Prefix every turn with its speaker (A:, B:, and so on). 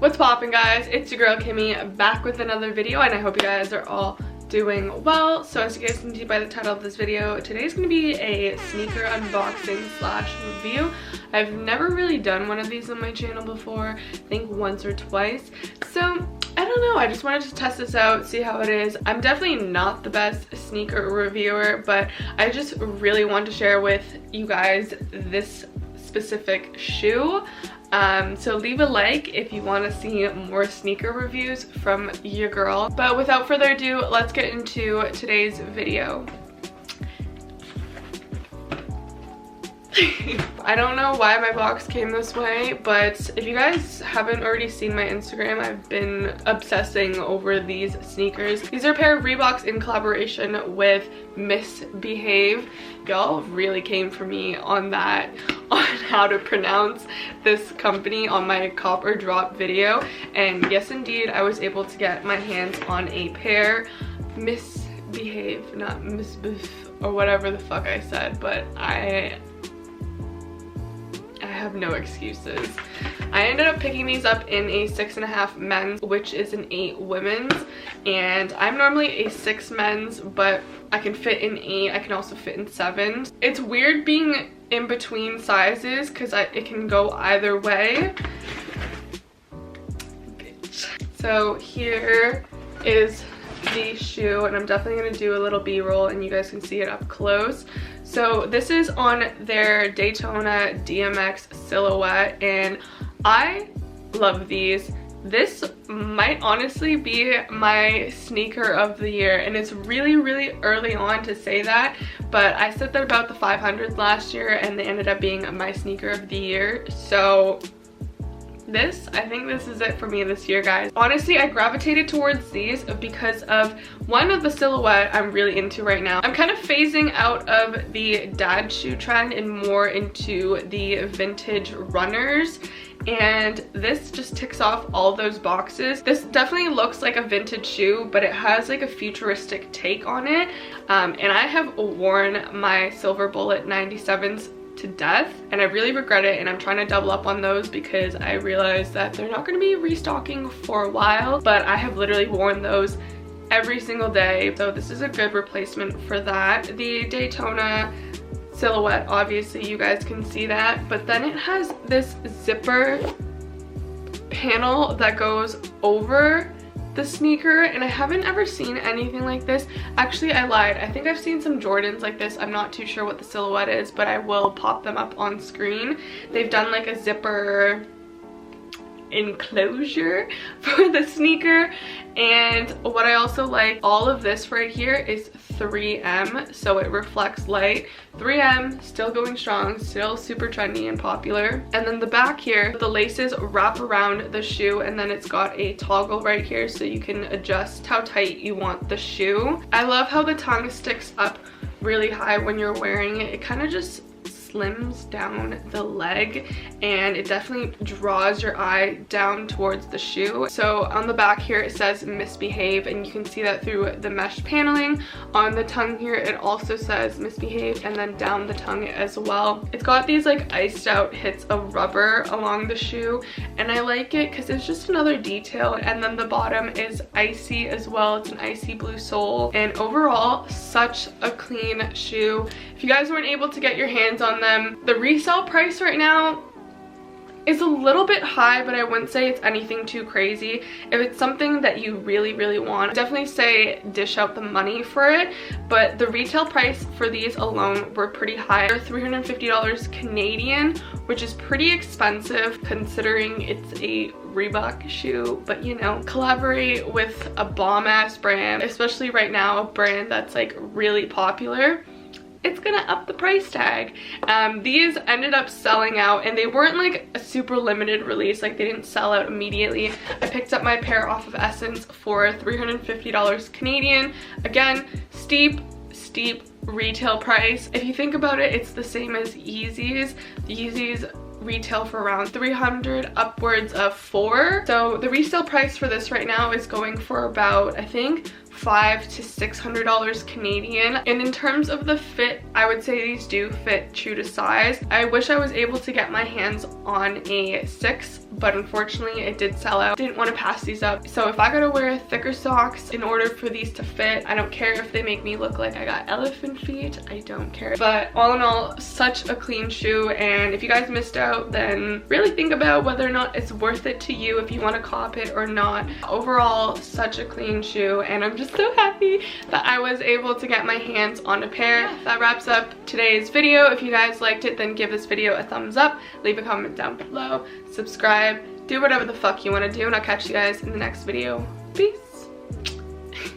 A: What's poppin', guys? It's your girl Kimmy back with another video, and I hope you guys are all doing well. So as you guys can see by the title of this video, today's gonna be a sneaker unboxing slash review. I've never really done one of these on my channel before, I think once or twice. So I don't know, I just wanted to test this out, see how it is. I'm definitely not the best sneaker reviewer, but I just really want to share with you guys this specific shoe. So leave a like if you want to see more sneaker reviews from your girl. But without further ado, let's get into today's video. I don't know why my box came this way, but if you guys haven't already seen my Instagram, I've been obsessing over these sneakers. These are a pair of Reeboks in collaboration with Misbehave. Y'all really came for me on that, on how to pronounce this company on my Cop or Drop video. And yes, indeed, I was able to get my hands on a pair. Misbehave, not Misbehave, or whatever the fuck I said, but I have no excuses. I ended up picking these up in a 6.5 men's, which is an 8 women's, and I'm normally a 6 men's, but I can fit in 8. I can also fit in 7. It's weird being in between sizes because it can go either way. Bitch. So here is the shoe, and I'm definitely going to do a little b-roll and you guys can see it up close. So this is on their Daytona DMX silhouette, and I love these. This might honestly be my sneaker of the year, and it's really early on to say that, but I said that about the 500s last year and they ended up being my sneaker of the year. So I think this is it for me this year, guys. Honestly, I gravitated towards these because of one of the silhouette I'm really into right now. I'm kind of phasing out of the dad shoe trend and more into the vintage runners, and this just ticks off all those boxes. This definitely looks like a vintage shoe, but it has like a futuristic take on it, and I have worn my Silver Bullet 97s to death, and I really regret it, and I'm trying to double up on those because I realized that they're not going to be restocking for a while, but I have literally worn those every single day, so this is a good replacement for that. The Daytona silhouette, obviously you guys can see that, but then it has this zipper panel that goes over the sneaker, and I haven't ever seen anything like this. Actually, I lied. I think I've seen some Jordans like this. I'm not too sure what the silhouette is, but I will pop them up on screen. They've done like a zipper enclosure for the sneaker, and what I also like, all of this right here is 3M, so it reflects light. 3M, still going strong, still super trendy and popular. And then the back here, the laces wrap around the shoe, and then it's got a toggle right here so you can adjust how tight you want the shoe. I love how the tongue sticks up really high when you're wearing it. It kind of just slims down the leg, and it definitely draws your eye down towards the shoe. So on the back here it says Misbehave, and you can see that through the mesh paneling. On the tongue here it also says Misbehave, and then down the tongue as well. It's got these like iced out hits of rubber along the shoe, and I like it because it's just another detail. And then the bottom is icy as well. It's an icy blue sole, and overall such a clean shoe. If you guys weren't able to get your hands on them, the resale price right now is a little bit high, but I wouldn't say it's anything too crazy. If it's something that you really want, definitely say dish out the money for it, but the retail price for these alone were pretty high. They're $350 Canadian, which is pretty expensive considering it's a Reebok shoe, but you know, collaborate with a bomb ass brand, especially right now, a brand that's like really popular, it's gonna up the price tag. These ended up selling out, and they weren't like a super limited release, like they didn't sell out immediately. I picked up my pair off of Essence for $350 Canadian. Again, steep retail price. If you think about it, it's the same as Yeezys. The Yeezys retail for around $300 upwards of $400. So the resale price for this right now is going for about, I think, $500 to $600 Canadian. And in terms of the fit, I would say these do fit true to size. I wish I was able to get my hands on a 6, but unfortunately it did sell out. Didn't want to pass these up. So if I gotta wear thicker socks in order for these to fit, I don't care if they make me look like I got elephant feet. I don't care. But all in all, such a clean shoe, and if you guys missed out, then really think about whether or not it's worth it to you, if you want to cop it or not. Overall, such a clean shoe, and I'm just so happy that I was able to get my hands on a pair. That wraps up today's video. If you guys liked it, then give this video a thumbs up, leave a comment down below, subscribe, do whatever the fuck you want to do, and I'll catch you guys in the next video. Peace.